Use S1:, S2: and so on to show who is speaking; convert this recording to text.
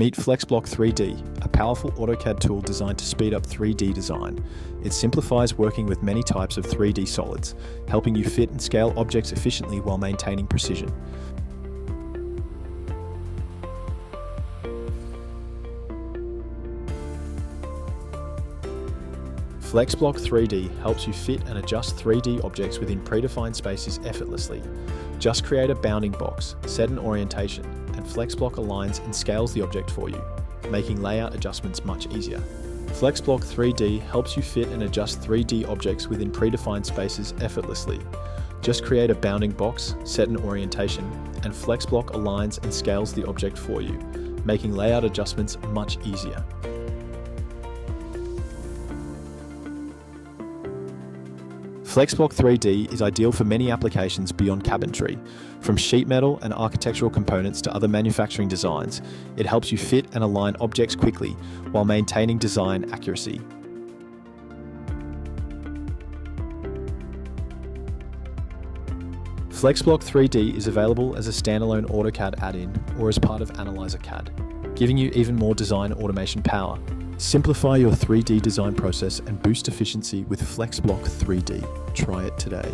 S1: Meet FlexBlock 3D, a powerful AutoCAD tool designed to speed up 3D design. It simplifies working with many types of 3D solids, helping you fit and scale objects efficiently while maintaining precision. FlexBlock 3D helps you fit and adjust 3D objects within predefined spaces effortlessly. Just create a bounding box, set an orientation, and FlexBlock aligns and scales the object for you, making layout adjustments much easier. FlexBlock 3D helps you fit and adjust 3D objects within predefined spaces effortlessly. Just create a bounding box, set an orientation, and FlexBlock aligns and scales the object for you, making layout adjustments much easier. FlexBlock 3D is ideal for many applications beyond cabinetry. From sheet metal and architectural components to other manufacturing designs, it helps you fit and align objects quickly while maintaining design accuracy. FlexBlock 3D is available as a standalone AutoCAD add-in or as part of Analyzer CAD, giving you even more design automation power. Simplify your 3D design process and boost efficiency with FlexBlock 3D. Try it today.